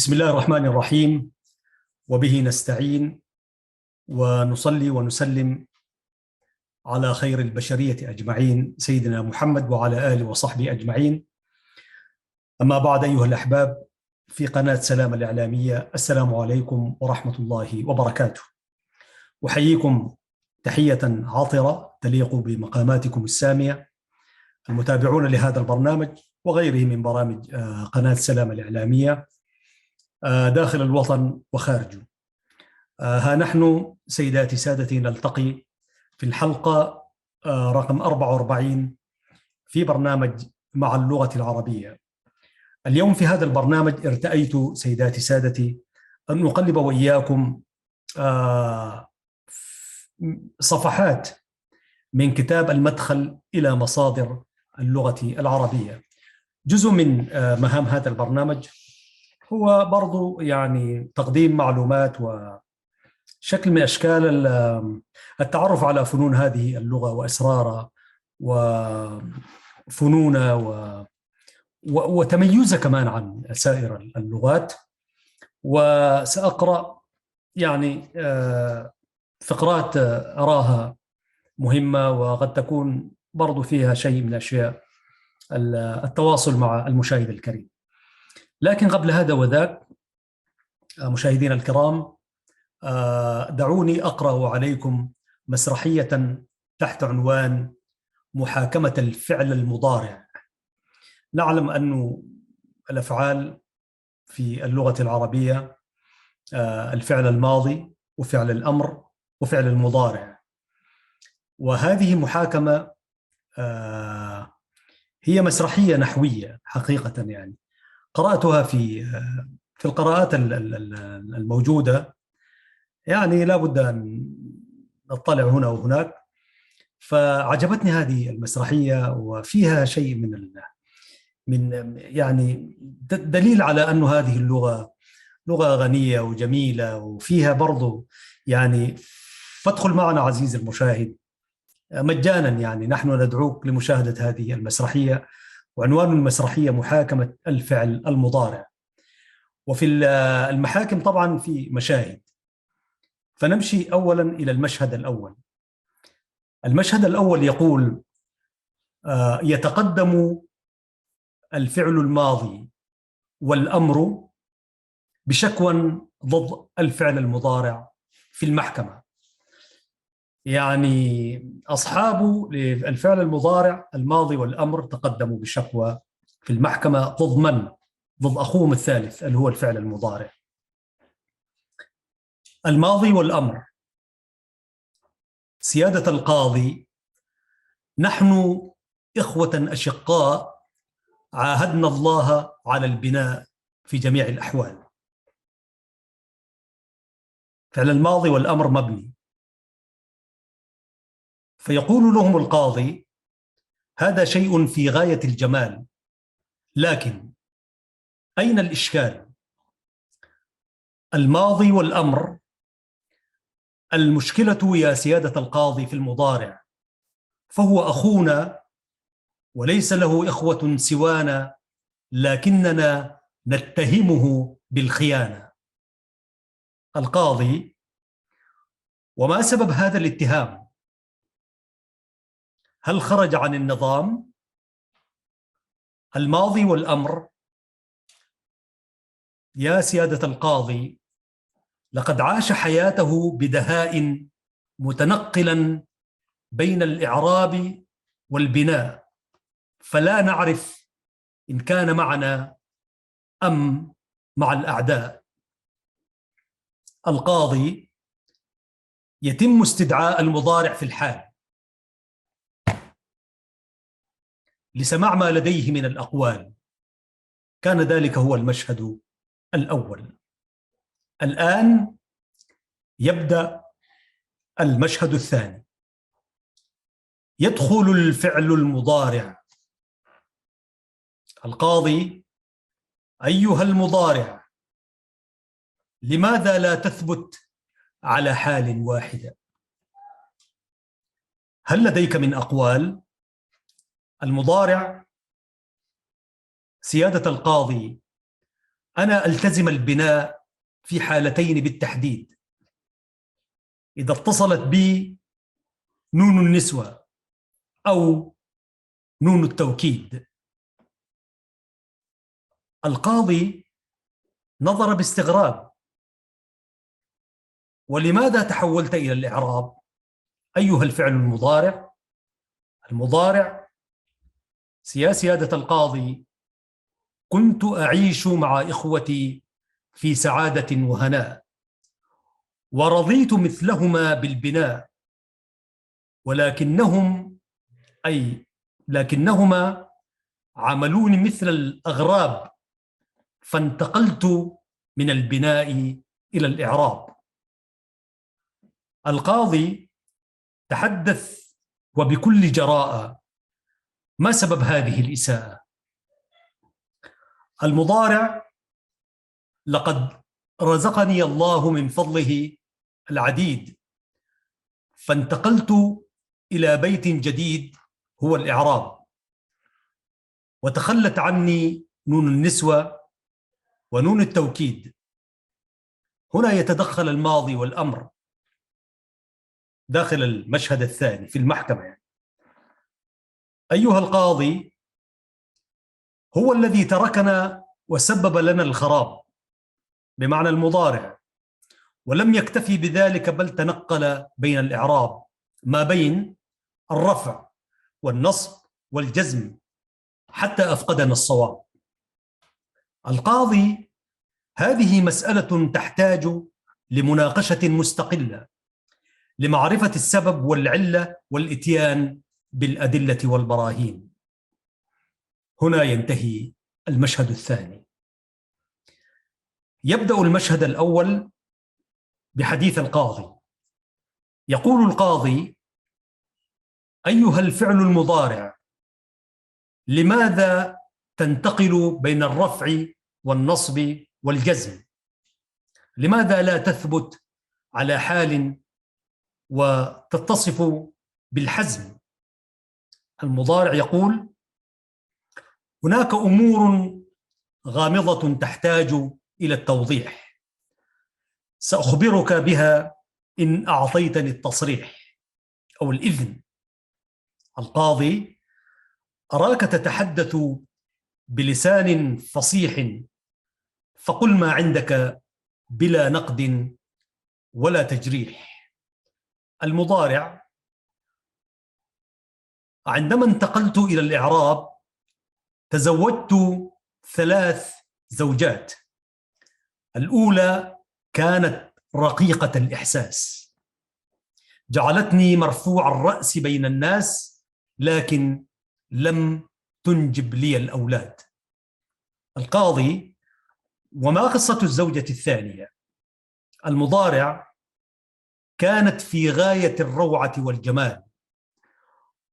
بسم الله الرحمن الرحيم، وبه نستعين ونصلي ونسلم على خير البشرية أجمعين سيدنا محمد وعلى آله وصحبه أجمعين. أما بعد، أيها الأحباب في قناة سلام الإعلامية، السلام عليكم ورحمة الله وبركاته. أحييكم تحية عاطرة تليق بمقاماتكم السامية المتابعون لهذا البرنامج وغيره من برامج قناة سلام الإعلامية داخل الوطن وخارجه. ها نحن سيداتي سادتي نلتقي في الحلقة رقم 44 في برنامج مع اللغة العربية. اليوم في هذا البرنامج ارتأيت سيداتي سادتي أن أقلب وإياكم صفحات من كتاب المدخل إلى مصادر اللغة العربية. جزء من مهام هذا البرنامج هو برضو يعني تقديم معلومات وشكل من أشكال التعرف على فنون هذه اللغة وأسرارها وفنونها وتميزها كمان عن سائر اللغات. وسأقرأ يعني فقرات أراها مهمة وقد تكون برضو فيها شيء من أشياء التواصل مع المشاهد الكريم. لكن قبل هذا وذاك مشاهدينا الكرام، دعوني أقرأ عليكم مسرحية تحت عنوان محاكمة الفعل المضارع. نعلم أن الأفعال في اللغة العربية الفعل الماضي وفعل الأمر وفعل المضارع، وهذه محاكمة هي مسرحية نحوية حقيقة. يعني قرأتها في القراءات الموجودة، يعني لا بد أن نطلع هنا وهناك، فعجبتني هذه المسرحية وفيها شيء من يعني دليل على أن هذه اللغة لغة غنية وجميلة وفيها برضو يعني. فادخل معنا عزيزي المشاهد مجانا، يعني نحن ندعوك لمشاهدة هذه المسرحية، وعنوان المسرحية محاكمة الفعل المضارع. وفي المحاكم طبعا في مشاهد، فنمشي أولا إلى المشهد الأول. المشهد الأول يقول: يتقدم الفعل الماضي والأمر بشكوى ضد الفعل المضارع في المحكمة. يعني أصحاب الفعل المضارع الماضي والأمر تقدموا بشكوى في المحكمة ضد من؟ ضد أخوهم الثالث اللي هو الفعل المضارع. الماضي والأمر: سيادة القاضي، نحن إخوة أشقاء عاهدنا الله على البناء في جميع الأحوال. فعل الماضي والأمر مبني، فيقول لهم القاضي: هذا شيء في غاية الجمال، لكن أين الإشكال؟ الماضي والأمر، المشكلة يا سيادة القاضي في المضارع، فهو أخونا وليس له إخوة سوانا، لكننا نتهمه بالخيانة. القاضي: وما سبب هذا الاتهام؟ هل خرج عن النظام؟ الماضي والأمر: يا سيادة القاضي، لقد عاش حياته بدهاء متنقلا بين الإعراب والبناء، فلا نعرف إن كان معنا أم مع الأعداء. القاضي: يتم استدعاء المضارع في الحال لسماع ما لديه من الأقوال. كان ذلك هو المشهد الأول. الآن يبدأ المشهد الثاني. يدخل الفعل المضارع. القاضي: أيها المضارع، لماذا لا تثبت على حال واحدة؟ هل لديك من أقوال؟ المضارع: سيادة القاضي، أنا ألتزم البناء في حالتين بالتحديد: إذا اتصلت بي نون النسوة أو نون التوكيد. القاضي نظر باستغراب: ولماذا تحولت إلى الإعراب أيها الفعل المضارع؟ المضارع: يا سيادة القاضي، كنت أعيش مع إخوتي في سعادة وهناء، ورضيت مثلهما بالبناء، لكنهما عملوني مثل الأغراب، فانتقلت من البناء إلى الإعراب. القاضي تحدث وبكل جراءة: ما سبب هذه الإساءة؟ المضارع: لقد رزقني الله من فضله العديد، فانتقلت إلى بيت جديد هو الإعراب، وتخلت عني نون النسوة ونون التوكيد. هنا يتدخل الماضي والأمر داخل المشهد الثاني في المحكمة. أيها القاضي، هو الذي تركنا وسبب لنا الخراب، بمعنى المضارع، ولم يكتفي بذلك بل تنقل بين الإعراب ما بين الرفع والنصب والجزم حتى أفقدنا الصواب. القاضي: هذه مسألة تحتاج لمناقشة مستقلة لمعرفة السبب والعلة والإتيان بالأدلة والبراهين. هنا ينتهي المشهد الثاني. يبدأ المشهد الأول بحديث القاضي. يقول القاضي: أيها الفعل المضارع، لماذا تنتقل بين الرفع والنصب والجزم؟ لماذا لا تثبت على حال وتتصف بالحزم؟ المضارع يقول: هناك أمور غامضة تحتاج إلى التوضيح، سأخبرك بها إن أعطيتني التصريح أو الإذن. القاضي: أراك تتحدث بلسان فصيح، فقل ما عندك بلا نقد ولا تجريح. المضارع: عندما انتقلت إلى الإعراب تزوجت 3 زوجات. الأولى كانت رقيقة الإحساس، جعلتني مرفوع الرأس بين الناس، لكن لم تنجب لي الأولاد. القاضي: وما قصة الزوجة الثانية؟ المضارع: كانت في غاية الروعة والجمال،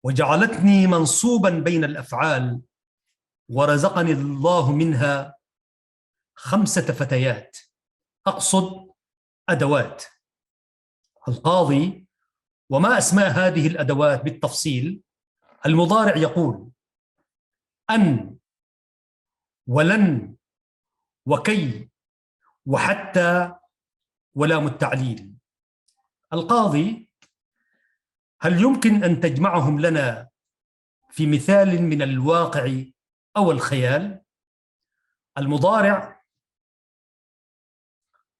وجعلتني منصوبا بين الأفعال، ورزقني الله منها 5 فتيات، أقصد أدوات. القاضي: وما أسماء هذه الأدوات بالتفصيل؟ المضارع يقول: أن ولن وكي وحتى ولام التعليل. القاضي: هل يمكن أن تجمعهم لنا في مثال من الواقع أو الخيال؟ المضارع: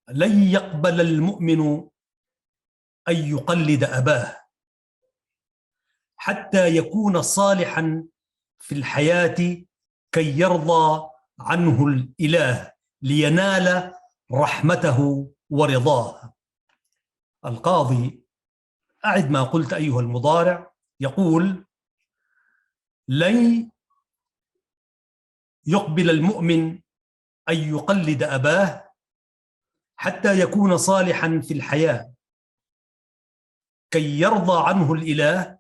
لن يقبل المؤمن أن يقلد أباه حتى يكون صالحا في الحياة كي يرضى عنه الإله لينال رحمته ورضاه. القاضي: أعد ما قلت أيها المضارع. يقول: لن يقبل المؤمن أن يقلد أباه حتى يكون صالحا في الحياة كي يرضى عنه الإله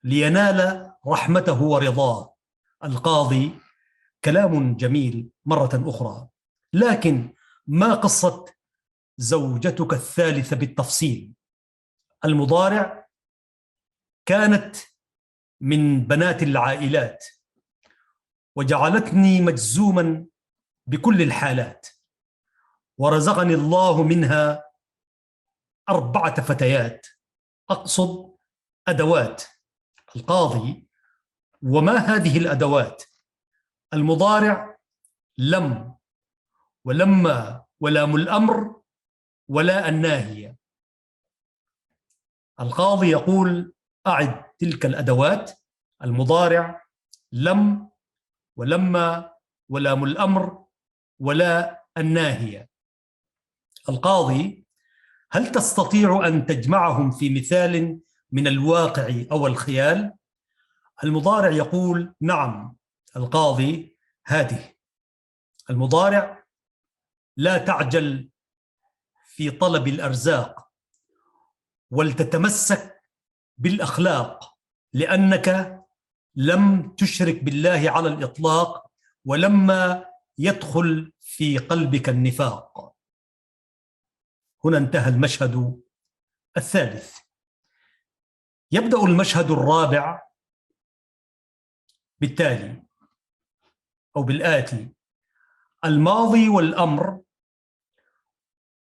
لينال رحمته ورضاه. القاضي: كلام جميل مرة أخرى، لكن ما قصة زوجتك الثالثة بالتفصيل؟ المضارع: كانت من بنات العائلات، وجعلتني مجزوما بكل الحالات، ورزقني الله منها 4 فتيات، أقصد أدوات القاضي. وما هذه الأدوات؟ المضارع لم، ولما، ولام الأمر، ولا الناهية. القاضي يقول: أعد تلك الأدوات: المضارع، لم، ولما، ولام الأمر، ولا الناهية. القاضي: هل تستطيع أن تجمعهم في مثال من الواقع أو الخيال؟ المضارع يقول: نعم. القاضي: هذه. المضارع: لا تعجل في طلب الأرزاق، ولتتمسك بالأخلاق، لأنك لم تشرك بالله على الإطلاق، ولما يدخل في قلبك النفاق. هنا انتهى المشهد الثالث. يبدأ المشهد الرابع بالتالي أو بالآتي: الماضي والأمر.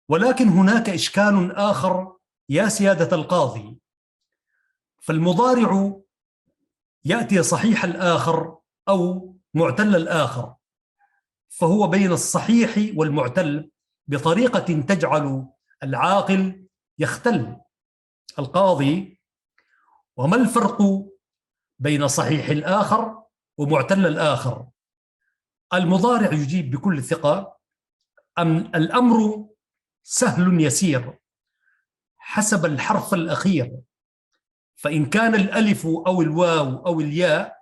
ولكن هناك إشكال آخر يا سيادة القاضي، فالمضارع يأتي صحيح الآخر أو معتل الآخر، فهو بين الصحيح والمعتل بطريقة تجعل العاقل يختل. القاضي: وما الفرق بين صحيح الآخر ومعتل الآخر؟ المضارع يجيب بكل ثقة: الأمر سهل يسير حسب الحرف الأخير، فإن كان الألف أو الواو أو الياء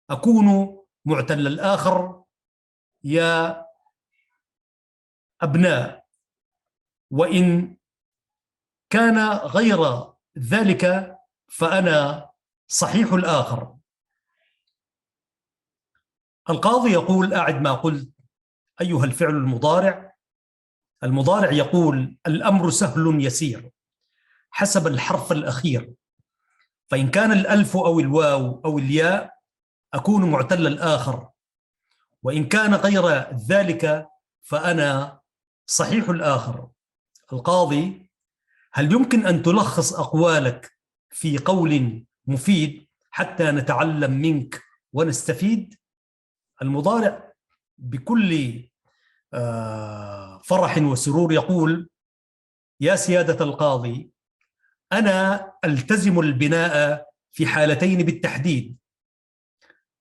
أكون معتل الآخر يا أبناء، وإن كان غير ذلك فأنا صحيح الآخر. القاضي يقول: أعد ما قلت أيها الفعل المضارع. المضارع يقول: الأمر سهل يسير حسب الحرف الأخير، فإن كان الألف أو الواو أو الياء أكون معتل الآخر، وإن كان غير ذلك فأنا صحيح الآخر. القاضي: هل يمكن أن تلخص أقوالك في قول مفيد حتى نتعلم منك ونستفيد؟ المضارع بكل فرح وسرور يقول: يا سيادة القاضي، أنا ألتزم البناء في حالتين بالتحديد: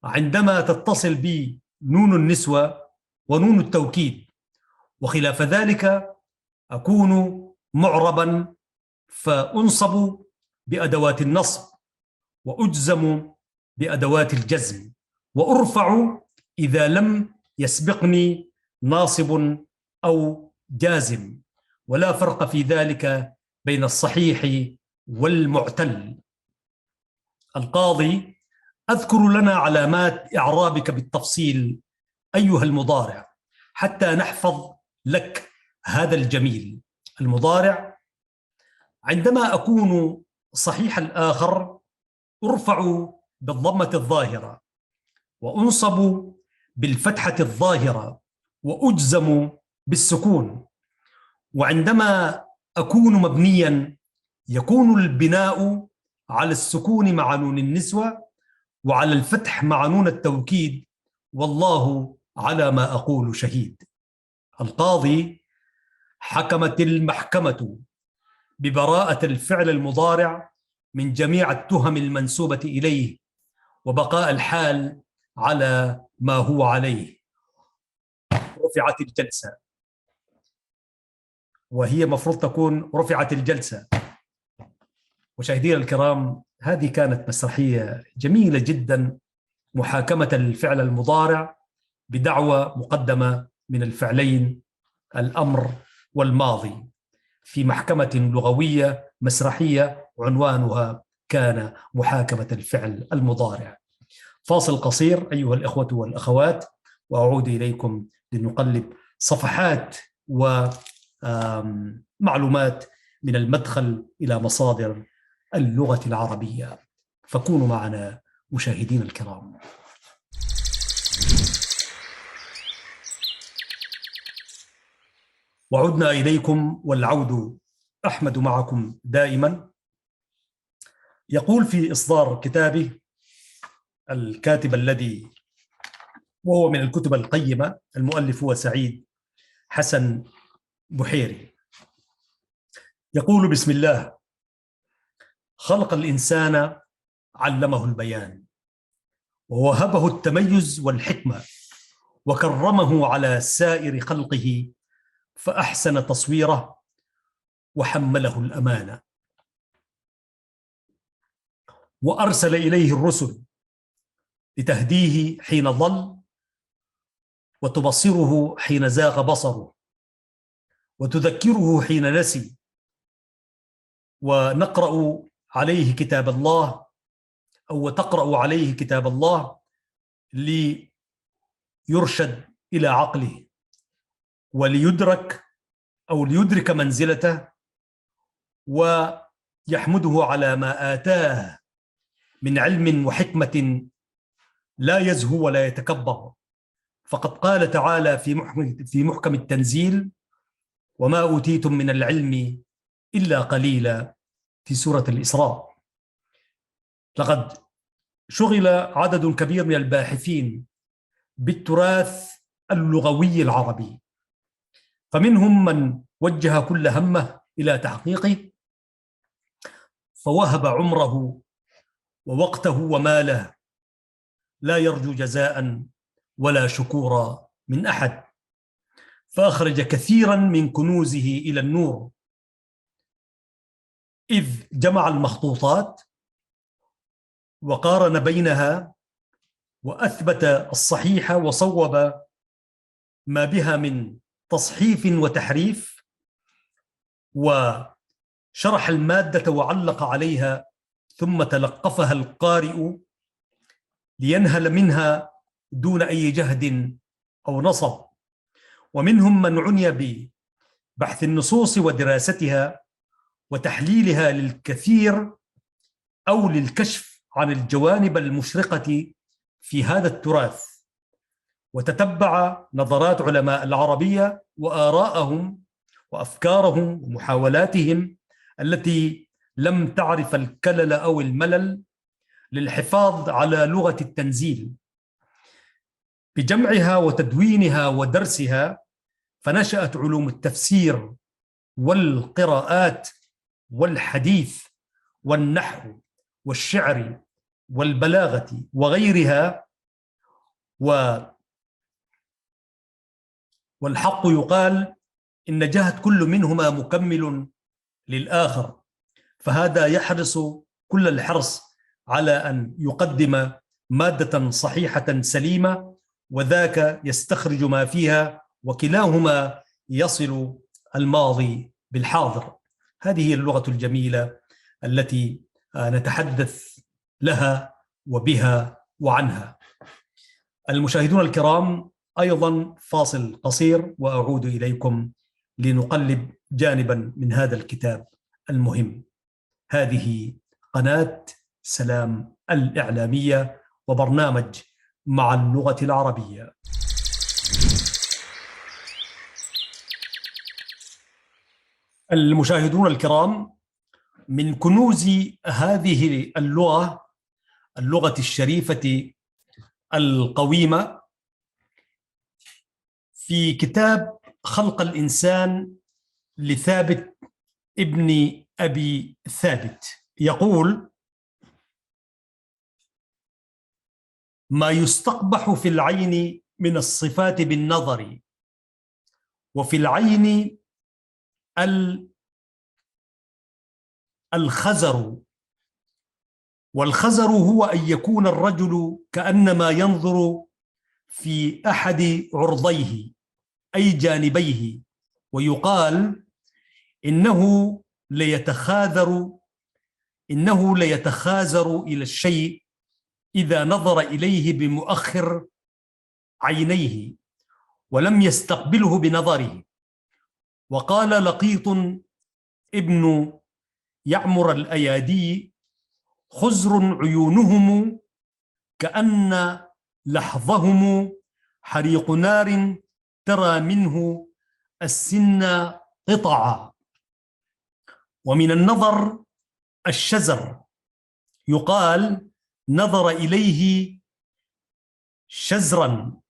عندما تتصل بي نون النسوة ونون التوكيد، وخلاف ذلك أكون معربا فأنصب بأدوات النصب، وأجزم بأدوات الجزم، وأرفع إذا لم يسبقني ناصب أو جازم، ولا فرق في ذلك بين الصحيح والمعتل. القاضي: أذكر لنا علامات إعرابك بالتفصيل أيها المضارع حتى نحفظ لك هذا الجميل. المضارع: عندما أكون صحيح الآخر أرفع بالضمة الظاهرة، وأنصب بالفتحة الظاهرة، وأجزم بالسكون. وعندما أكون مبنيا يكون البناء على السكون مع نون النسوة، وعلى الفتح مع نون التوكيد، والله على ما أقول شهيد. القاضي: حكمت المحكمة ببراءة الفعل المضارع من جميع التهم المنسوبة إليه، وبقاء الحال على ما هو عليه. رفعت الجلسة، وهي مفروض تكون رفعت الجلسة. مشاهدينا الكرام، هذه كانت مسرحية جميلة جدا، محاكمة الفعل المضارع بدعوى مقدمة من الفعلين الأمر والماضي في محكمة لغوية مسرحية عنوانها كان محاكمة الفعل المضارع. فاصل قصير أيها الإخوة والأخوات، وأعود إليكم لنقلب صفحات ومعلومات من المدخل إلى مصادر اللغة العربية. فكونوا معنا مشاهدين الكرام. وعدنا إليكم والعود أحمد معكم دائما. يقول في إصدار كتابه الكاتب الذي وهو من الكتب القيمة، المؤلف هو سعيد حسن بحيري، يقول: بسم الله. خلق الإنسان علمه البيان، ووهبه التميز والحكمة، وكرمه على سائر خلقه، فأحسن تصويره وحمله الأمانة، وأرسل إليه الرسل لتهديه حين ضل، وتبصره حين زاغ بصره، وتذكره حين نسي. ونقرأ عليه كتاب الله، أو تقرأ عليه كتاب الله ليرشد إلى عقله، وليدرك أو ليدرك منزلته، ويحمده على ما آتاه من علم وحكمة، لا يزهو ولا يتكبر. فقد قال تعالى في محكم التنزيل: وما أوتيتم من العلم إلا قليلا، في سورة الإسراء. لقد شغل عدد كبير من الباحثين بالتراث اللغوي العربي، فمنهم من وجه كل همه إلى تحقيقه، فوهب عمره ووقته وماله، لا يرجو جزاء ولا شكورا من أحد، فأخرج كثيرا من كنوزه إلى النور، إذ جمع المخطوطات وقارن بينها، وأثبت الصحيح وصوب ما بها من تصحيف وتحريف، وشرح المادة وعلق عليها، ثم تلقفها القارئ لينهل منها دون أي جهد أو نصب. ومنهم من عني ببحث النصوص ودراستها وتحليلها للكثير أو للكشف عن الجوانب المشرقة في هذا التراث، وتتبع نظرات علماء العربية وآراءهم وأفكارهم ومحاولاتهم التي لم تعرف الكلل أو الملل للحفاظ على لغة التنزيل، بجمعها وتدوينها ودرسها. فنشأت علوم التفسير والقراءات والحديث والنحو والشعر والبلاغة وغيرها. والحق يقال إن جهة كل منهما مكمل للآخر، فهذا يحرص كل الحرص على أن يقدم مادة صحيحة سليمة، وذاك يستخرج ما فيها، وكلاهما يصل الماضي بالحاضر. هذه هي اللغة الجميلة التي نتحدث لها وبها وعنها. المشاهدون الكرام، أيضا فاصل قصير وأعود إليكم لنقلب جانبا من هذا الكتاب المهم. هذه قناة سلام الإعلامية وبرنامج مع اللغة العربية. المشاهدون الكرام، من كنوز هذه اللغة الشريفة القويمة، في كتاب خلق الإنسان لثابت ابن أبي ثابت، يقول: ما يستقبح في العين من الصفات بالنظر، وفي العين الخزر، والخزر هو أن يكون الرجل كأنما ينظر في أحد عرضيه أي جانبيه، ويقال إنه ليتخاذر إلى الشيء إذا نظر إليه بمؤخر عينيه ولم يستقبله بنظره. وقال لقيط ابن يعمر الأيادي: خزر عيونهم كأن لحظهم حريق نار ترى منه السن قطعا. ومن النظر الشزر، يقال نظر إليه شزرا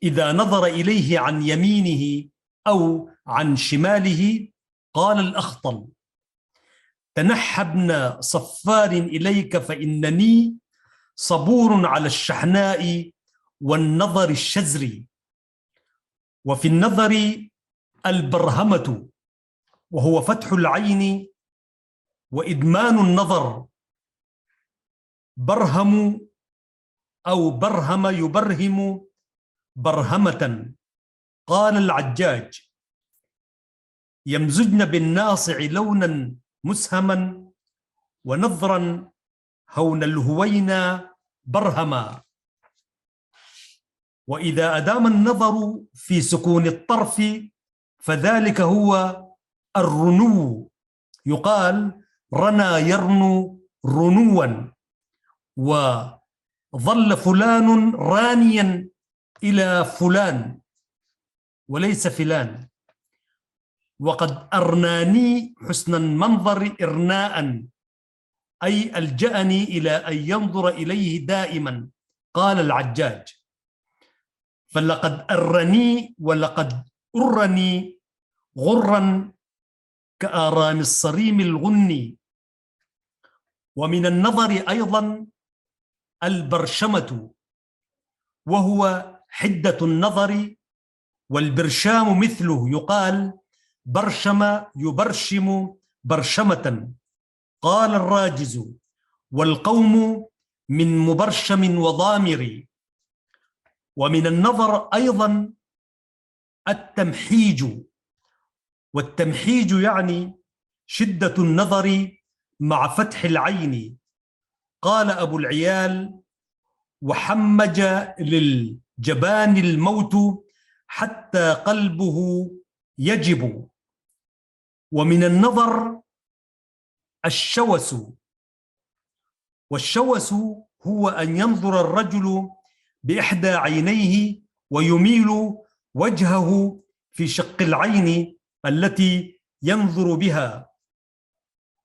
إذا نظر إليه عن يمينه أو عن شماله. قال الأخطل: تنحى ابن صفار إليك فإنني صبور على الشحناء والنظر الشزري. وفي النظر البرهمة، وهو فتح العين وإدمان النظر. برهم أو برهم يبرهم برهمة. قال العجاج: يمزجن بالناصع لونا مسهما ونظرا هون الهوينا برهما. وإذا أدام النظر في سكون الطرف فذلك هو الرنو. يقال رنا يرنو رنوا. وظل فلان رانيا إلى فلان وليس فلان. وقد أرناني حسن المنظر إرناء، أي ألجأني إلى أن ينظر إليه دائما. قال العجاج: فلقد أرني ولقد أرني غرا كآرام الصريم الغني. ومن النظر أيضا البرشمة، وهو حدة النظر، والبرشام مثله. يقال برشم يبرشم برشمة. قال الراجز: والقوم من مبرشم وضامر. ومن النظر أيضا التمحيج، والتمحيج يعني شدة النظر مع فتح العين. قال أبو العيال: وحمج للجبان الموت حتى قلبه يجب. ومن النظر الشوس، والشوس هو أن ينظر الرجل بإحدى عينيه ويميل وجهه في شق العين التي ينظر بها.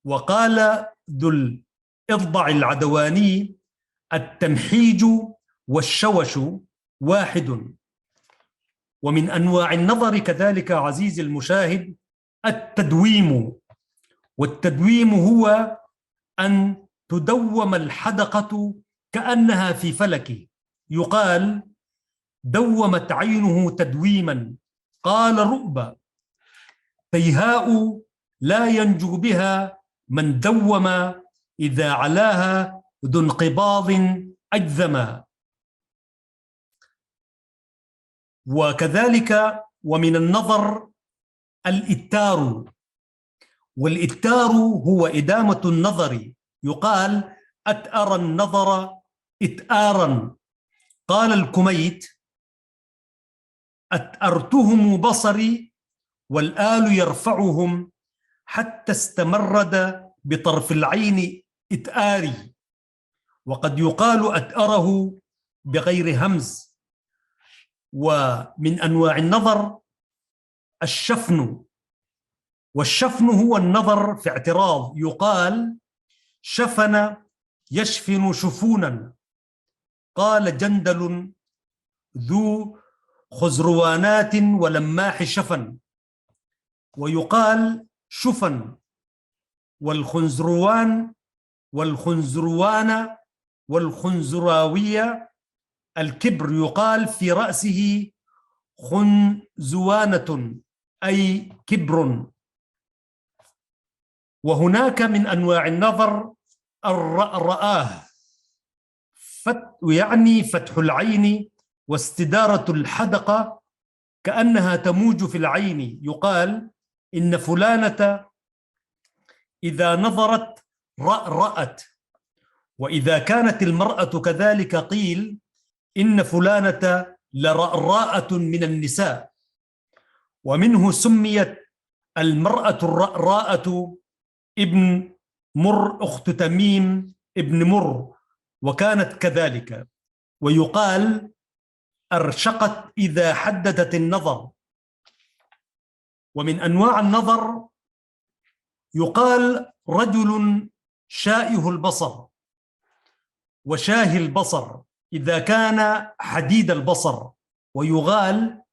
وقال ذو الإضبع العدواني: التمحيج والشوش واحد. ومن أنواع النظر كذلك عزيزي المشاهد التدويم. والتدويم هو أن تدوم الحدقة كأنها في فلك. يقال دومت عينه تدويما. قال رؤبة: تيهاء لا ينجو بها من دوم إذا علاها ذو انقباض أجذما. وكذلك ومن النظر الإتار. والإتار هو إدامة النظر. يقال أتأر النظر إتآرا. قال الكميت: أتأرتهم بصري والآل يرفعهم حتى استمرد بطرف العين إتآري. وقد يقال أتأره بغير همز. ومن أنواع النظر الشفن. والشفن هو النظر في اعتراض. يقال شفن يشفن شفونا. قال جندل: ذو خزروانات ولماح شفن. ويقال شفن والخنزروان والخنزروان والخنزراوية الكبر. يقال في رأسه خنزوانة أي كبر. وهناك من أنواع النظر الرآه، يعني فتح العين واستدارة الحدقة كأنها تموج في العين. يقال إن فلانة إذا نظرت رأت. وإذا كانت المرأة كذلك قيل إن فلانة لرأراءة من النساء. ومنه سميت المرأة الرأراءة ابن مر أخت تميم ابن مر، وكانت كذلك. ويقال أرشقت إذا حددت النظر. ومن أنواع النظر يقال رجل شائه البصر وشاهي البصر إذا كان حديد البصر، ويقال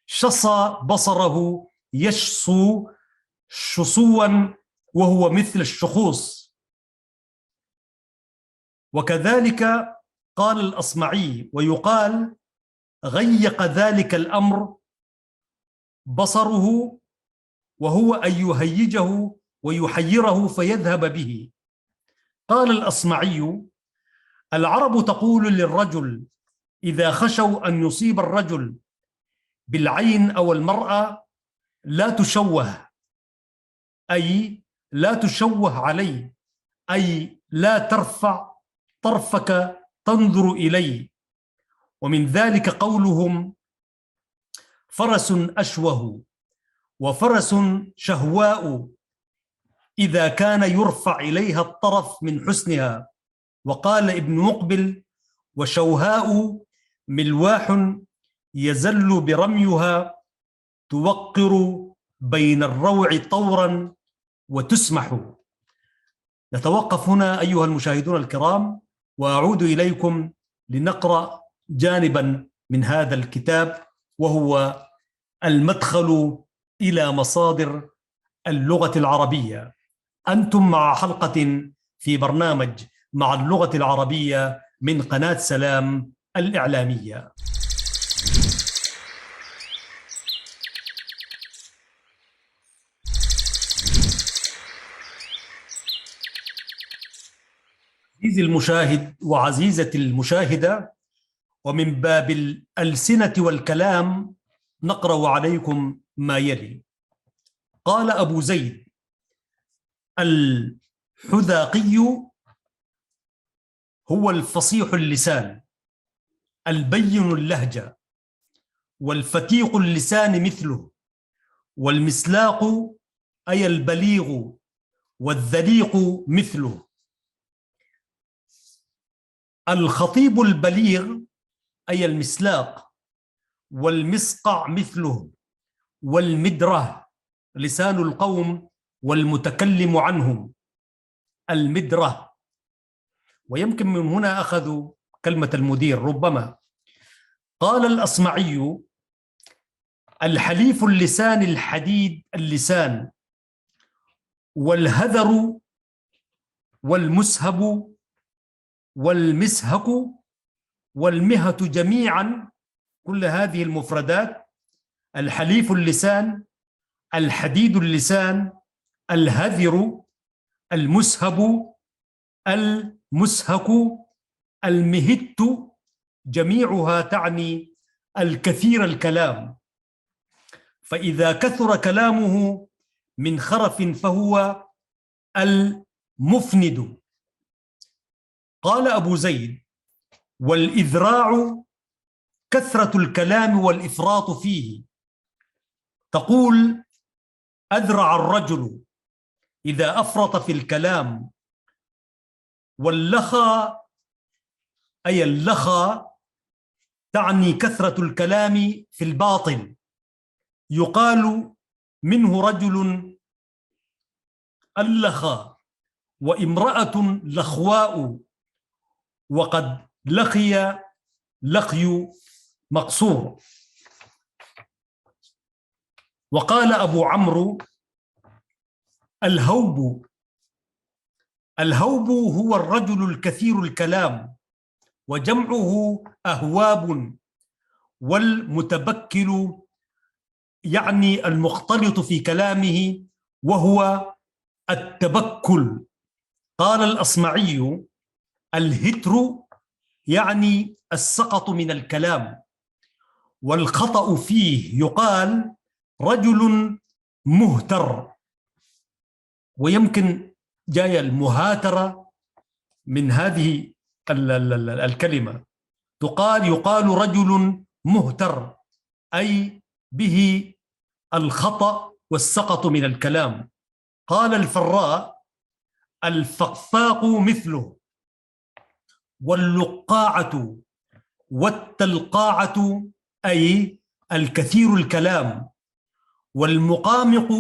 شصى بصره يشصو شصوا وهو مثل الشخوص. وكذلك قال الأصمعي، ويقال غيق ذلك الأمر بصره، وهو أن يهيجه ويحيره فيذهب به. قال الأصمعي: العرب تقول للرجل إذا خشوا أن يصيب الرجل بالعين أو المرأة: لا تشوه، أي لا تشوه علي، أي لا ترفع طرفك تنظر إلي. ومن ذلك قولهم: فرس أشوه وفرس شهواء، إذا كان يرفع إليها الطرف من حسنها. وقال ابن مقبل: وشوهاء ملواح يزل برميها، توقر بين الروع طورا وتسمح. نتوقف هنا أيها المشاهدون الكرام، وأعود إليكم لنقرأ جانبا من هذا الكتاب، وهو المدخل إلى مصادر اللغة العربية. أنتم مع حلقة في برنامج مع اللغة العربية من قناة سلام الإعلامية. عزيزي المشاهد وعزيزتي المشاهدة، ومن باب الألسنة والكلام نقرأ عليكم ما يلي. قال أبو زيد الحذاقي: هو الفصيح اللسان البين اللهجة، والفتيق اللسان مثله، والمسلاق أي البليغ، والذليق مثله. الخطيب البليغ أي المسلاق، والمسقع مثله، والمدرة لسان القوم والمتكلم عنهم، المدرة. ويمكن من هنا أخذوا كلمة المدير ربما. قال الأصمعي: الحليف اللسان الحديد اللسان، والهذر والمسهب والمسهك والمهة جميعا، كل هذه المفردات: الحليف اللسان، الحديد اللسان، الهذر، المسهب، المسهك، المهت، جميعها تعني الكثير الكلام، فإذا كثر كلامه من خرف فهو المفند. قال أبو زيد: والإذراع كثرة الكلام والإفراط فيه. تقول: أذرع الرجل إذا أفرط في الكلام. واللخا أي اللخا تعني كثرة الكلام في الباطل. يقال منه رجل اللخا، وامرأة لخواء، وقد لقي مقصور. وقال أبو عمرو: الهوب هو الرجل الكثير الكلام، وجمعه أهواب، والمتبكل يعني المختلط في كلامه، وهو التبكل. قال الأصمعي: الهتر يعني السقط من الكلام، والخطأ فيه يقال رجل مهتر. ويمكن جاء المهاترة من هذه الكلمة، يقال رجل مهتر، أي به الخطأ والسقط من الكلام. قال الفراء: الفقفاق مثله، واللقاعة والتلقاعة أي الكثير الكلام، والمقامق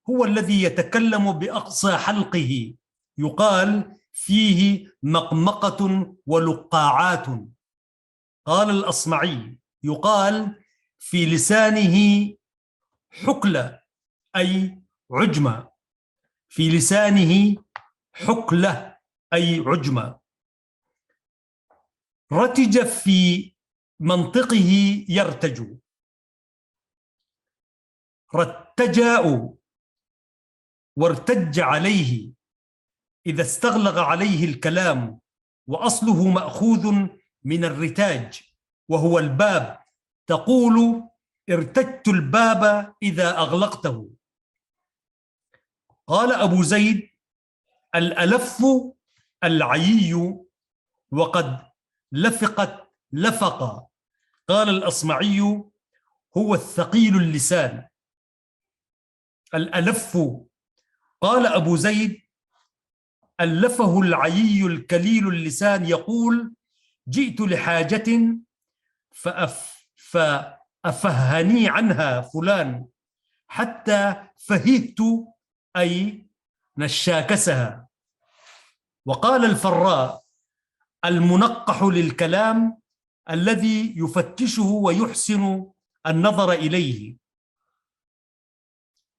هو الذي يتكلم بأقصى حلقه، يقال فيه مقمقة ولقاعات. قال الأصمعي يقال في لسانه حكلة أي عجمة، في لسانه حكلة أي عجمة. رتج في منطقه يرتج، رتجاء وارتج عليه إذا استغلق عليه الكلام، وأصله مأخوذ من الرتاج وهو الباب، تقول ارتجت الباب إذا أغلقته. قال أبو زيد الألف العيي وقد لفقت لفقا. قال الأصمعي هو الثقيل اللسان. الألف. قال أبو زيد ألفه العيي الكليل اللسان، يقول جئت لحاجة فأفهني عنها فلان حتى فهيت أي نشاكسها. وقال الفراء المنقح للكلام الذي يفتشه ويحسن النظر إليه.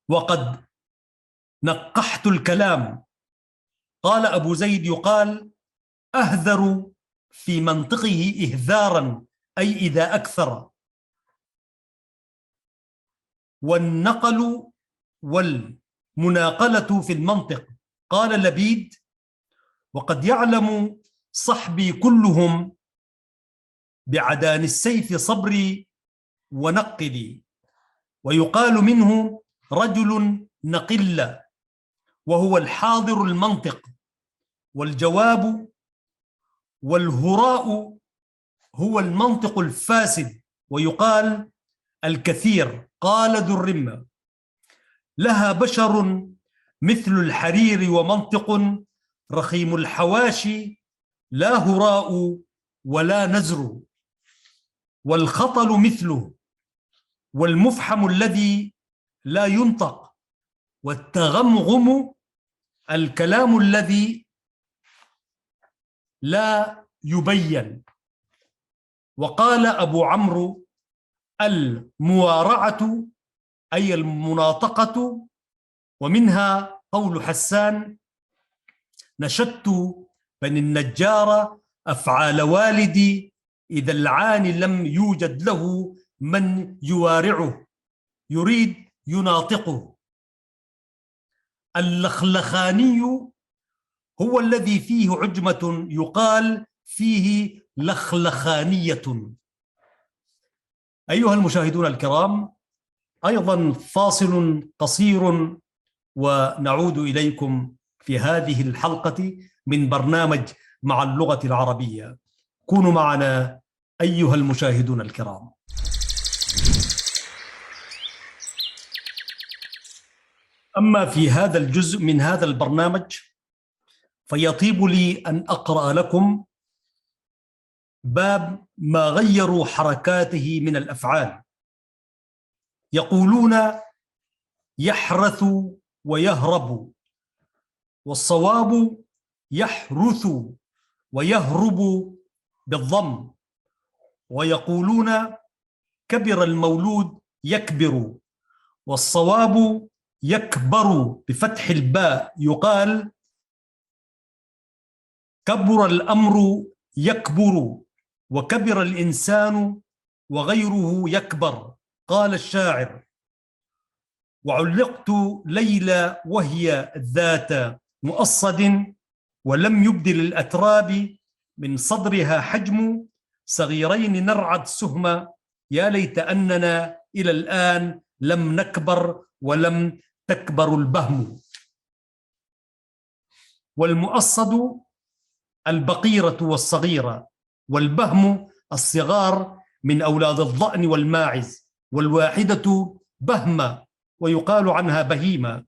وقد نقحت الكلام. قال أبو زيد يقال أهذر في منطقه إهذارا أي إذا أكثر. والنقل والمناقلة في المنطق. قال لبيد وقد يعلم صحبي كلهم بعدان السيف صبري ونقلي، ويقال منه رجل نقل وهو الحاضر المنطق. والجواب والهراء هو المنطق الفاسد، ويقال الكثير. قال ذو الرمة لها بشر مثل الحرير ومنطق رخيم الحواشي لا هراء ولا نزر. والخطل مثله والمفحم الذي لا ينطق. والتغمغم الكلام الذي لا يبين. وقال أبو عمرو الموارعة أي المناطقة. ومنها قول حسان نشدت بني النجار أفعال والدي إذا العاني لم يوجد له من يوارعه، يريد يناطقه. اللخلخاني هو الذي فيه عجمة، يقال فيه لخلخانية. أيها المشاهدون الكرام، أيضا فاصل قصير ونعود إليكم في هذه الحلقة من برنامج مع اللغة العربية. كونوا معنا أيها المشاهدون الكرام. أما في هذا الجزء من هذا البرنامج فيطيب لي أن أقرأ لكم باب ما غيروا حركاته من الأفعال. يقولون يحرث ويهرب، والصواب يحرث ويهرب بالضم. ويقولون كبر المولود يكبر، والصواب يكبر بفتح الباء، يقال كبر الأمر يكبر، وكبر الإنسان وغيره يكبر. قال الشاعر وعلقت ليلى وهي ذات مؤصد، ولم يبدل الأتراب من صدرها حجم، صغيرين نرعد سهما يا ليت أننا إلى الآن لم نكبر ولم تكبر البهم. والمؤصد البقيرة والصغيرة، والبهم الصغار من أولاد الضأن والماعز، والواحدة بهمة ويقال عنها بهيمة،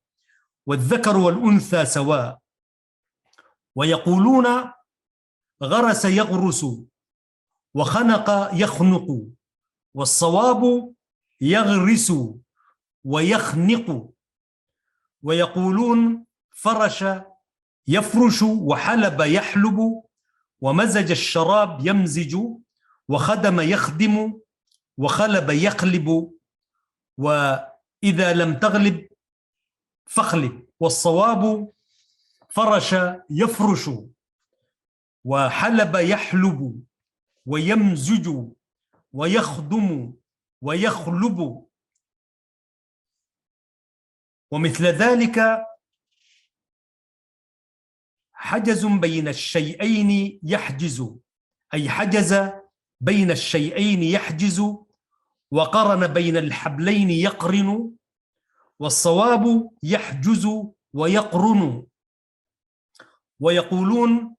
والذكر والأنثى سواء. ويقولون غرس يغرس، وخنق يخنق، والصواب يغرس، ويخنق. ويقولون فرش يفرش، وحلب يحلب، ومزج الشراب يمزج، وخدم يخدم، وخلب يقلب، وإذا لم تغلب فاخلب. والصواب فرش يفرش، وحلب يحلب، ويمزج، ويخدم، ويخلب. ومثل ذلك حجز بين الشيئين يحجز، أي حجز بين الشيئين يحجز، وقرن بين الحبلين يقرن. والصواب يحجز ويقرن. ويقولون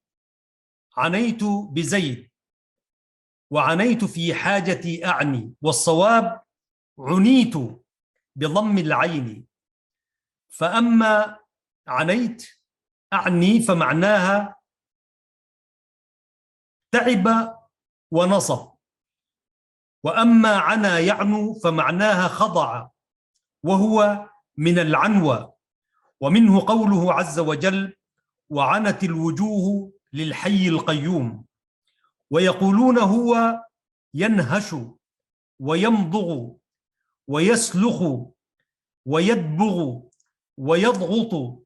عنيت بزيد، وعنيت في حاجتي أعني. والصواب عنيت بضم العين. فأما عنيت أعني فمعناها تعب ونصب، وأما عنا يعنو فمعناها خضع، وهو من العنوى، ومنه قوله عز وجل: وعنت الوجوه للحي القيوم. ويقولون هو ينهش ويمضغ ويسلخ ويدبغ ويضغط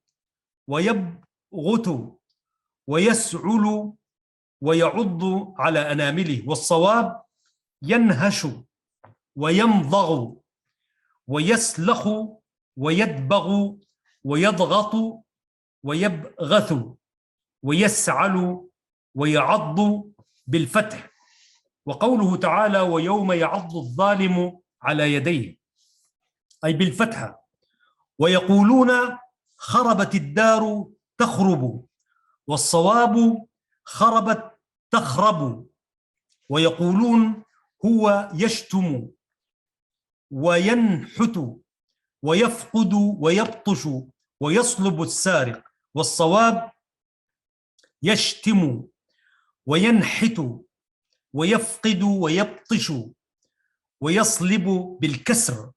ويبغت ويسعل ويعض على أنامله. والصواب ينهش ويمضغ ويسلخ ويدبغ ويضغط ويبغث ويسعل ويعض بالفتح. وقوله تعالى: ويوم يعض الظالم على يديه، أي بالفتحة. ويقولون خربت الدار تخرب، والصواب خربت تخرب. ويقولون هو يشتم وينحت ويفقد ويبطش ويصلب السارق، والصواب يشتم وينحت ويفقد ويبطش ويصلب بالكسر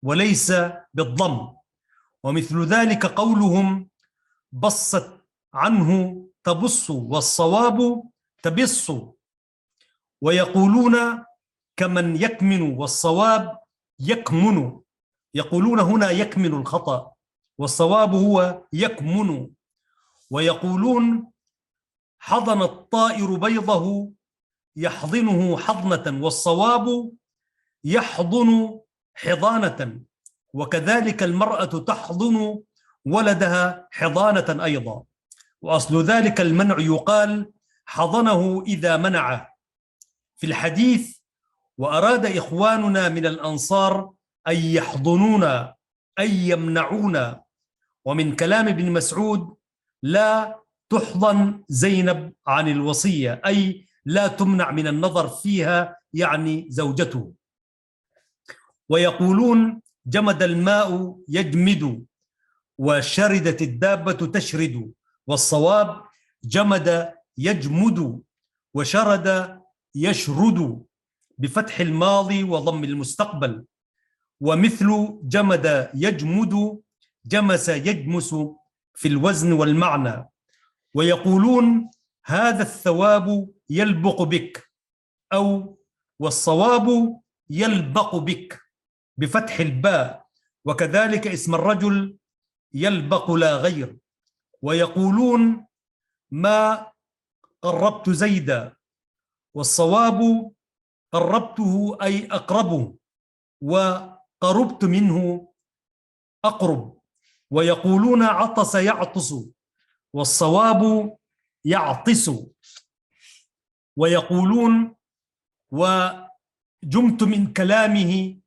وليس بالضم. ومثل ذلك قولهم بصت عنه تبص، والصواب تبص. ويقولون كمن يكمن، والصواب يكمن. يقولون هنا يكمن الخطأ، والصواب هو يكمن. ويقولون حضن الطائر بيضه يحضنه حضنة، والصواب يحضن حضانة. وكذلك المرأة تحضن ولدها حضانة أيضا. وأصل ذلك المنع، يقال حضنه إذا منعه. في الحديث: وأراد إخواننا من الأنصار أن يحضنونا أي يمنعونا. ومن كلام ابن مسعود: لا تحضن زينب عن الوصية، أي لا تمنع من النظر فيها، يعني زوجته. ويقولون جمد الماء يجمد، وشردت الدابة تشرد، والصواب جمد يجمد وشرد يشرد بفتح الماضي وضم المستقبل. ومثل جمد يجمد جمس يجمس في الوزن والمعنى. ويقولون هذا الثواب يلبق بك، أو والصواب يلبق بك بفتح الباء، وكذلك اسم الرجل يلبق لا غير. ويقولون ما قربت زيدا، والصواب قربته أي أقربه، وقربت منه أقرب. ويقولون عطس يعطس، والصواب يعطس. ويقولون وجمت من كلامه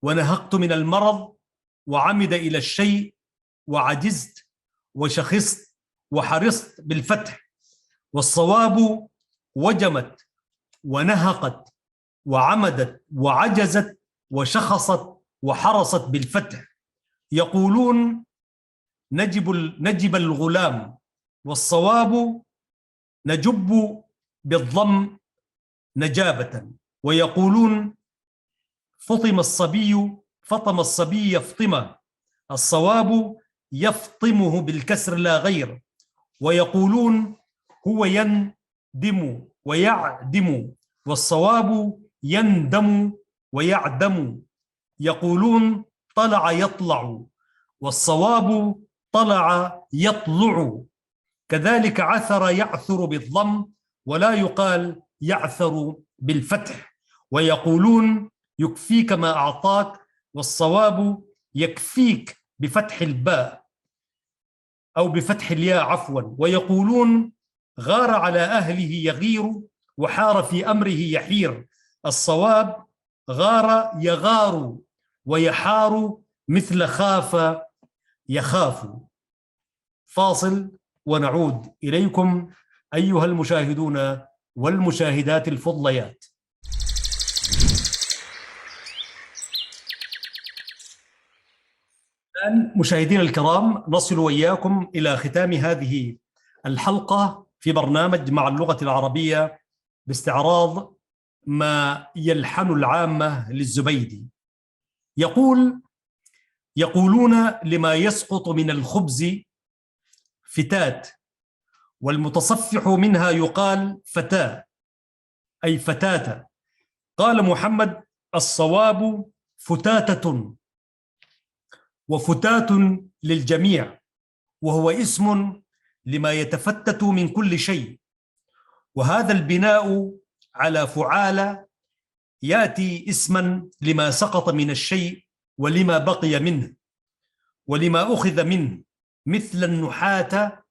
ونهقت من المرض، وعمد إلى الشيء، وعجزت وشخصت وحرصت بالفتح. والصواب وجمت ونهقت وعمدت وعجزت وشخصت وحرصت بالفتح. يقولون نجب الغلام، والصواب نجب بالضم نجابة. ويقولون فطم الصبي فطم الصبي يفطمه، الصواب يفطمه بالكسر لا غير. ويقولون هو يندم ويعدم، والصواب يندم ويعدم. يقولون طلع يطلع، والصواب طلع يطلع. كذلك عثر يعثر بالضم، ولا يقال يعثر بالفتح. ويقولون يكفيك ما أعطاك، والصواب يكفيك بفتح الباء أو بفتح الياء عفوا. ويقولون غار على أهله يغير، وحار في أمره يحير، الصواب غار يغار ويحار مثل خاف يخاف. فاصل ونعود إليكم أيها المشاهدون والمشاهدات الفضليات. الآن مشاهدينا الكرام، نصل وإياكم إلى ختام هذه الحلقة في برنامج مع اللغة العربية باستعراض ما يلحن العامة للزبيدي. يقولون لما يسقط من الخبز فتات، والمتصفح منها يقال فتاة أي فتاة. قال محمد الصواب فتاتة، وفتات للجميع، وهو اسم لما يتفتت من كل شيء. وهذا البناء على فعال يأتي اسما لما سقط من الشيء ولما بقي منه ولما أخذ منه، مثل النحاة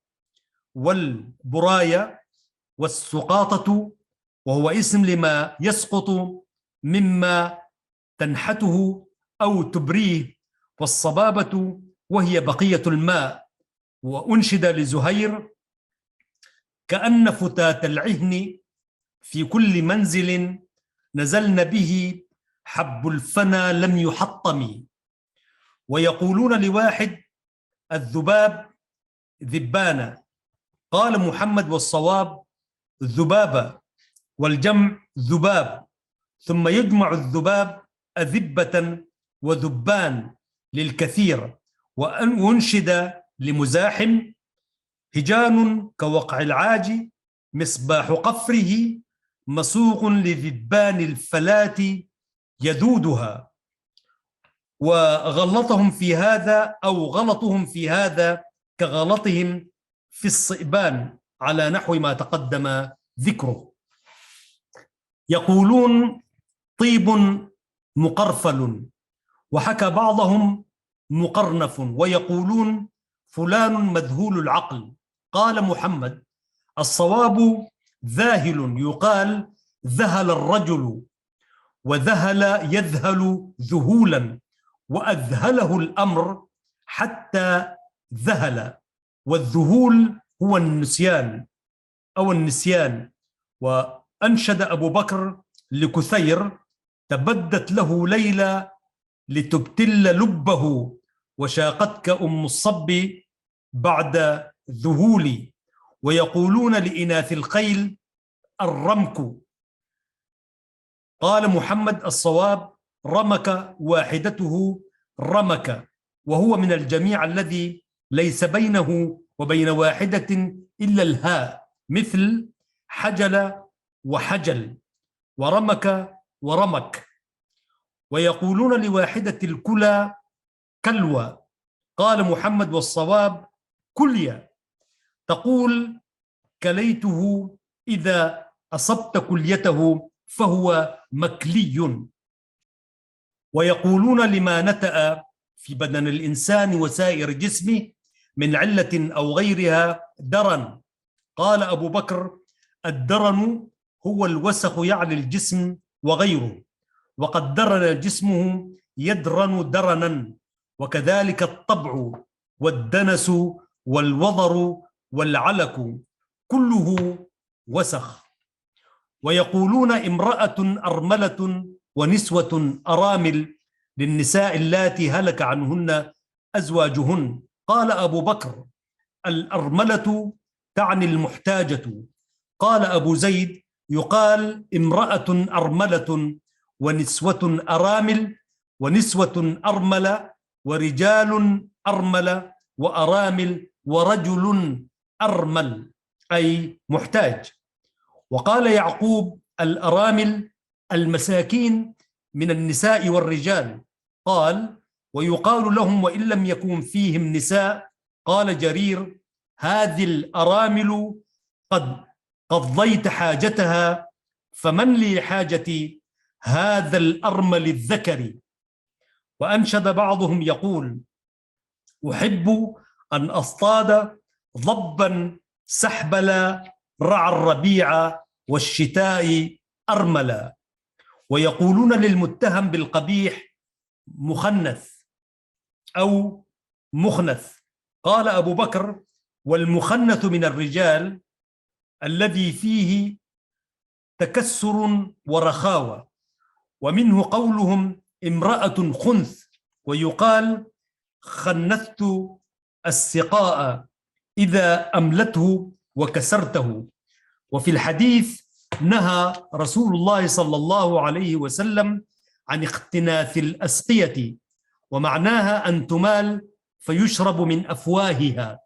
والبراية والسقاطة، وهو اسم لما يسقط مما تنحته أو تبريه، والصبابة وهي بقية الماء. وأنشد لزهير كأن فتات العهن في كل منزل نزلن به حب الفنا لم يحطم. ويقولون لواحد الذباب ذبانا، قال محمد والصواب ذبابة، والجمع ذباب، ثم يجمع الذباب أذبة وذبان للكثير. وأنشد لمزاحم هجان كوقع العاج، مصباح قفره مسوق لذبان الفلاة يذودها. وغلطهم في هذا أو غلطهم في هذا كغلطهم في الصئبان، على نحو ما تقدم ذكره. يقولون طيب مقرفل، وحكى بعضهم مقرنف. ويقولون فلان مذهول العقل، قال محمد الصواب ذاهل، يقال ذهل الرجل، وذهل يذهل ذهولا، وأذهله الأمر حتى ذهل، والذهول هو النسيان أو النسيان. وأنشد أبو بكر لكثير تبدت له ليلى لتبتل لبه، وشاقتك أم الصب بعد ذهولي. ويقولون لإناث الخيل الرمك، قال محمد الصواب رمك واحدته رمك، وهو من الجميع الذي ليس بينه وبين واحدة إلا الهاء، مثل حجل وحجل ورمك ورمك. ويقولون لواحدة الكلى كلوى، قال محمد والصواب كلية، تقول كليته إذا أصبت كليته فهو مكلي. ويقولون لما نتأ في بدن الإنسان وسائر جسمه من علة أو غيرها درن، قال أبو بكر الدرن هو الوسخ يعني الجسم وغيره، وقد درن جسمه يدرن درنا. وكذلك الطبع والدنس والوضر والعلك كله وسخ. ويقولون امرأة أرملة ونسوة أرامل للنساء اللاتي هلك عنهن أزواجهن، قال أبو بكر الأرملة تعني المحتاجة، قال أبو زيد يقال امرأة أرملة ونسوة أرامل، ونسوة أرملة ورجال أرملة وأرامل ورجل أرمل أي محتاج. وقال يعقوب الأرامل المساكين من النساء والرجال. قال ويقال لهم وإن لم يكن فيهم نساء. قال جرير هذه الأرامل قد قضيت حاجتها فمن لي حاجتي هذا الأرمل الذكر. وأنشد بعضهم يقول أحب أن أصطاد ضبا سحبلا رعى الربيع والشتاء أرملا. ويقولون للمتهم بالقبيح مخنث أو مخنث. قال أبو بكر والمخنث من الرجال الذي فيه تكسر ورخاوة. ومنه قولهم امرأة خنث. ويقال خنثت السقاء إذا أملته وكسرته. وفي الحديث نهى رسول الله صلى الله عليه وسلم عن اختناث الأسقية ومعناها أن تمال فيشرب من أفواهها.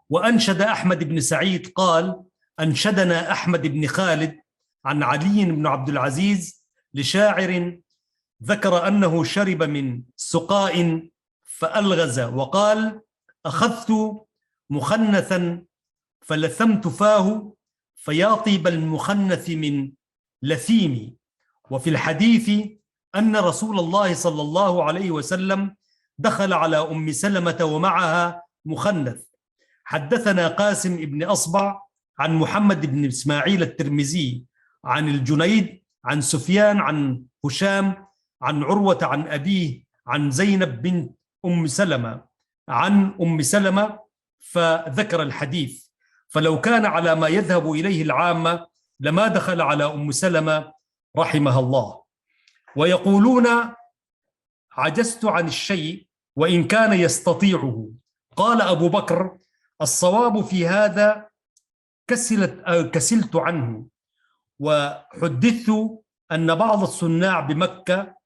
وأنشد أحمد بن سعيد قال أنشدنا أحمد بن خالد عن علي بن عبد العزيز لشاعر ذكر أنه شرب من سقاء فألغز وقال أخذت مخنثا فلثمت فاه فيا طيب المخنث من لثيمي. وفي الحديث أن رسول الله صلى الله عليه وسلم دخل على أم سلمة ومعها مخنث. حدثنا قاسم بن أصبع عن محمد بن إسماعيل الترمذي عن الجنيد عن سفيان عن هشام عن عروة عن أبيه عن زينب بنت أم سلمة عن أم سلمة فذكر الحديث. فلو كان على ما يذهب إليه العامة لما دخل على أم سلمة رحمها الله. ويقولون عجزت عن الشيء وإن كان يستطيعه. قال أبو بكر الصواب في هذا كسلت عنه. وحدثت أن بعض الصناع بمكة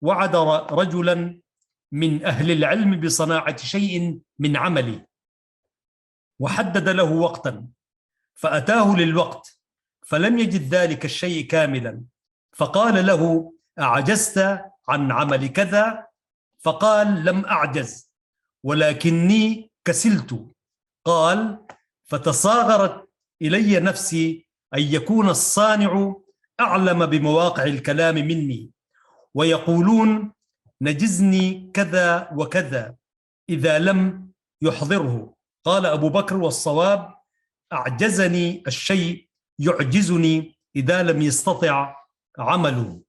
وعد رجلا من أهل العلم بصناعة شيء من عمله وحدد له وقتا فأتاه للوقت فلم يجد ذلك الشيء كاملا فقال له أعجزت عن عمل كذا؟ فقال لم أعجز ولكني كسلت. قال فتصاغرت إلي نفسي أن يكون الصانع أعلم بمواقع الكلام مني. ويقولون نجزني كذا وكذا إذا لم يحضره. قال أبو بكر والصواب أعجزني الشيء يعجزني إذا لم يستطع عمله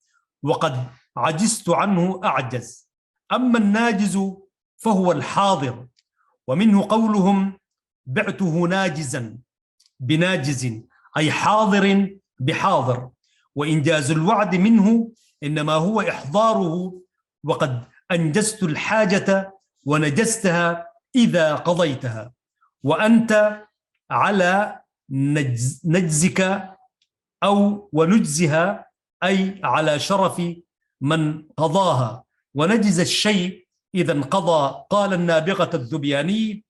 وقد عجزت عنه أعجز. أما الناجز فهو الحاضر. ومنه قولهم بعته ناجزا بناجز أي حاضر بحاضر. وإنجاز الوعد منه إنما هو إحضاره وقد أنجزت الحاجة ونجزتها إذا قضيتها. وأنت على نجزك أو ونجزها أي على شرف من قضاها. ونجز الشيء إذا انقضى. قال النابغة الذبياني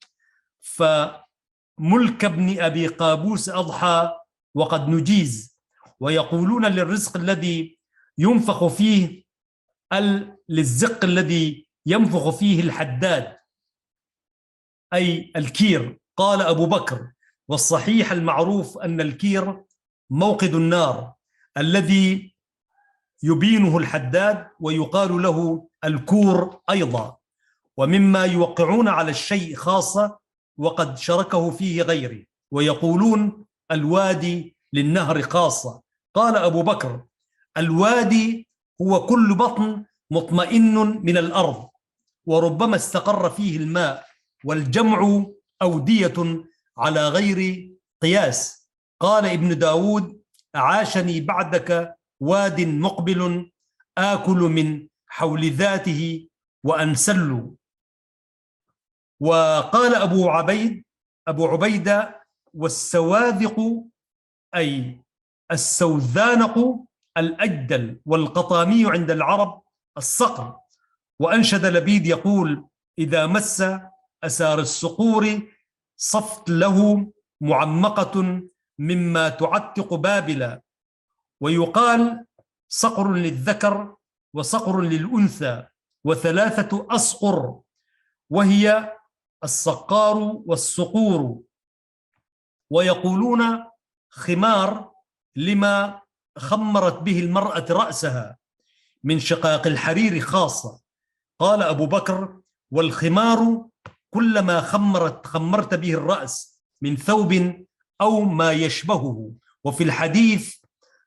فملك ابن أبي قابوس أضحى وقد نجيز. ويقولون للرزق الذي ينفخ فيه للزق الذي ينفخ فيه الحداد أي الكير. قال أبو بكر والصحيح المعروف أن الكير موقد النار الذي يبينه الحداد ويقال له الكور أيضا. ومما يوقعون على الشيء خاصة وقد شركه فيه غيره. ويقولون الوادي للنهر خاصة. قال أبو بكر الوادي هو كل بطن مطمئن من الأرض وربما استقر فيه الماء والجمع أودية على غير قياس. قال ابن داود أعاشني بعدك واد مقبل آكل من حول ذاته وأنسل. وقال أبو عبيدة والسواذق أي السوذانق الأجدل والقطامي عند العرب الصقر. وأنشد لبيد يقول: إذا مس أسار الصقور صفت له معمقة مما تعتق بابلا. ويقال: صقر للذكر وصقر للأنثى وثلاثة أصقر، وهي الصقار والصقور. ويقولون خمار لما خمرت به المرأة رأسها من شقاق الحرير خاصة. قال أبو بكر: والخمار كلما خمرت به الرأس من ثوب أو ما يشبهه. وفي الحديث: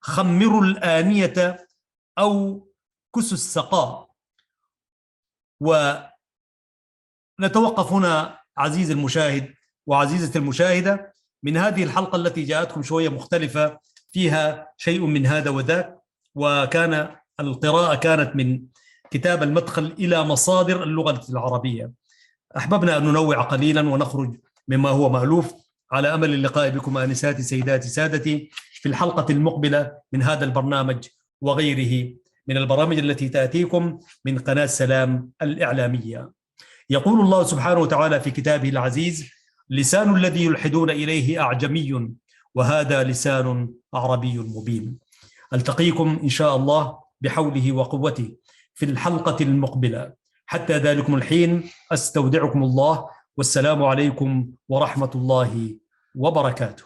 خمروا الآنية أو كسوا السقاء. ونتوقف هنا عزيزي المشاهد وعزيزتي المشاهدة من هذه الحلقة التي جاءتكم شوية مختلفة، فيها شيء من هذا وذاك. وكان القراءة كانت من كتاب المدخل إلى مصادر اللغة العربية. أحببنا أن ننوع قليلا ونخرج مما هو مألوف، على أمل اللقاء بكم آنساتي سيداتي سادتي في الحلقة المقبلة من هذا البرنامج وغيره من البرامج التي تأتيكم من قناة سلام الإعلامية. يقول الله سبحانه وتعالى في كتابه العزيز: لسان الذي يلحدون إليه أعجمي وهذا لسان عربي مبين. ألتقيكم إن شاء الله بحوله وقوته في الحلقة المقبلة. حتى ذلكم الحين أستودعكم الله، والسلام عليكم ورحمة الله وبركاته.